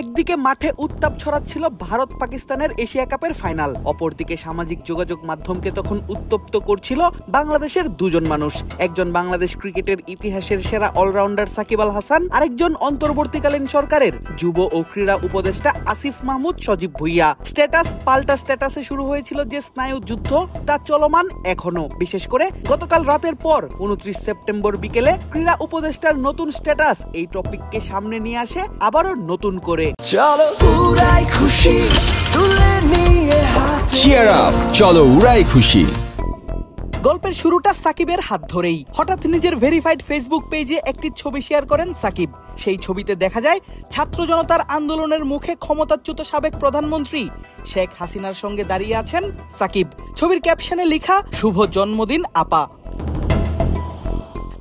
একদিকে মাঠে উত্তাপ ছড়াচ্ছিল ভারত পাকিস্তানের এশিয়া কাপের ফাইনাল, অপরদিকে সামাজিক যোগাযোগ মাধ্যমকে তখন উত্তপ্ত করছিল বাংলাদেশের দুজন মানুষ। একজন বাংলাদেশ ক্রিকেটের ইতিহাসের সেরা অলরাউন্ডার সাকিব আল হাসান, আরেকজন অন্তর্বর্তীকালীন সরকারের যুব ও ক্রীড়া উপদেষ্টা আসিফ মাহমুদ সজীব ভুইয়া। স্ট্যাটাস পাল্টা স্ট্যাটাসে শুরু হয়েছিল যে স্নায়ু যুদ্ধ, তা চলমান এখনো। বিশেষ করে গতকাল রাতের পর 29 সেপ্টেম্বর বিকেলে ক্রীড়া উপদেষ্টার নতুন স্ট্যাটাস এই টপিককে সামনে নিয়ে আসে আবারও নতুন করে। চলো উড়াই খুশি তুলে নিয়ে হাতে চিয়ার আপ, চলো উড়াই খুশি। গল্পের শুরুটা সাকিবের হাত ধরেই। হঠাৎ নিজের ভেরিফাইড ফেসবুক পেজে একটি ছবি শেয়ার করেন সাকিব। সেই ছবিতে দেখা যায় ছাত্র জনতার আন্দোলনের মুখে ক্ষমতাচ্যুত সাবেক প্রধানমন্ত্রী শেখ হাসিনার সঙ্গে দাঁড়িয়ে আছেন সাকিব। ছবির ক্যাপশনে লেখা শুভ জন্মদিন আপা।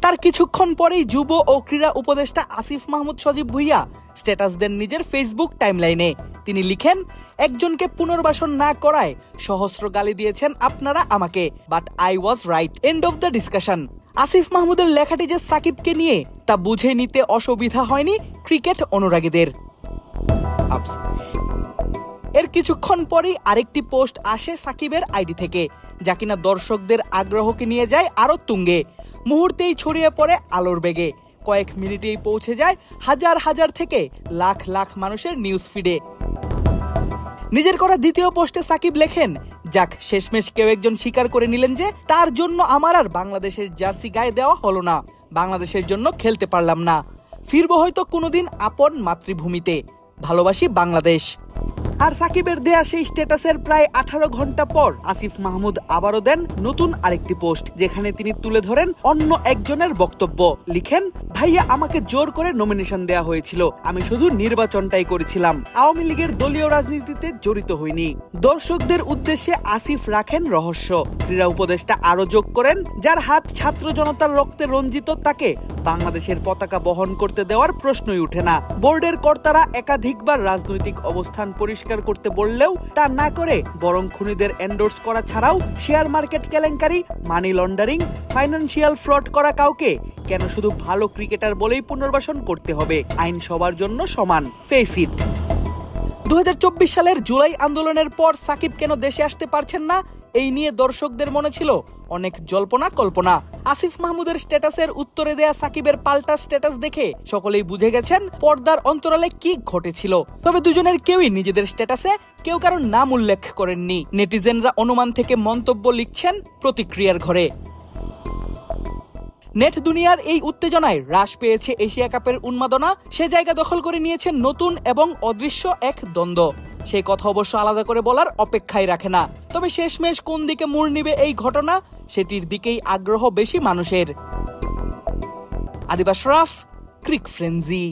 তার কিছুক্ষণ পরেই যুব ও ক্রীড়া উপদেষ্টা আসিফ মাহমুদ সজীব ভুইয়া স্ট্যাটাস দেন নিজের ফেসবুক টাইমলাইনে। তিনি লিখেন, একজনকে পুনর্বাসন না করায় সহস্র গালি দিয়েছেন আপনারা আমাকে, but I was right, end of the discussion. Asif মাহমুদের লেখাটি যে সাকিবকে নিয়ে তা বুঝে নিতে অসুবিধা হয়নি ক্রিকেট অনুরাগীদের। এর কিছুক্ষণ পরেই আরেকটি পোস্ট আসে সাকিবের আইডি থেকে, যা কিনা দর্শকদের আগ্রহকে নিয়ে যায় আরো তুঙ্গে। মুহূর্তেই ছড়িয়ে পড়ে আলোর বেগে। কয়েক মিনিটেই পৌঁছে যায় হাজার হাজার থেকে লাখ লাখ মানুষের নিউজ ফিডে। নিজের করা দ্বিতীয় পোস্টে সাকিব লেখেন, যাক শেষমেশ কেউ একজন স্বীকার করে নিলেন যে তার জন্য আমার আর বাংলাদেশের জার্সি গায়ে দেওয়া হলো না, বাংলাদেশের জন্য খেলতে পারলাম না। ফিরবো হয়তো কোনোদিন আপন মাতৃভূমিতে, ভালোবাসি বাংলাদেশ। আর সাকিবের দেয়া সেই স্ট্যাটাসের প্রায় 18 ঘন্টা পর আসিফ মাহমুদ আবারও দেন নতুন আরেকটি পোস্ট, যেখানে তিনি তুলে ধরেন অন্য একজনের বক্তব্য। লিখেন, ভাইয়া আমাকে জোর করে নমিনেশন দেয়া হয়েছিল, আমি শুধু নির্বাচনটাই করেছিলাম, আওয়ামী লীগের দলীয় রাজনীতিতে জড়িত হইনি। দর্শকদের উদ্দেশ্যে আসিফ রাখেন রহস্য। ক্রীড়া উপদেষ্টা আরো যোগ করেন, যার হাত ছাত্র জনতার রক্তে রঞ্জিত তাকে বাংলাদেশের পতাকা বহন করতে দেওয়ার প্রশ্নই উঠে না। বোর্ডের কর্তারা একাধিকবার রাজনৈতিক অবস্থান পরিষ্কার করতে বললেও তা না করে বরং খুনিদের এন্ডোর্স করা ছাড়াও শেয়ার মার্কেট কেলেঙ্কারি, মানি লন্ডারিং, ফাইন্যান্সিয়াল ফ্রড করা কাউকে কেন শুধু ভালো ক্রিকেটার বলেই পুনর্বাসন করতে হবে? আইন সবার জন্য সমান, ফেস ইট। 2024 সালের জুলাই আন্দোলনের পর সাকিব কেন দেশে আসতে পারছেন না, এই নিয়ে দর্শকদের মনে ছিল অনেক জল্পনা কল্পনা। আসিফ মাহমুদের স্ট্যাটাসের উত্তরে দেয়া সাকিবের পাল্টা স্ট্যাটাস দেখে সকলেই বুঝে গেছেন পর্দার অন্তরালে কি ঘটেছিল। তবে দুজনের কেউই নিজেদের স্ট্যাটাসে কেউ কারোর নাম উল্লেখ করেননি। নেটিজেনরা অনুমান থেকে মন্তব্য লিখছেন প্রতিক্রিয়ার ঘরে। নেট দুনিয়ার এই উত্তেজনায় হ্রাস পেয়েছে এশিয়া কাপের উন্মাদনা। সে জায়গা দখল করে নিয়েছে নতুন এবং অদৃশ্য এক দ্বন্দ্ব। সেই কথা অবশ্য আলাদা করে বলার অপেক্ষাই রাখে না। তবে শেষমেশ কোন দিকে মোড় নিবে এই ঘটনা, সেটির দিকেই আগ্রহ বেশি মানুষের। আদিব আশরাফ, ক্রিক ফ্রেন্জি।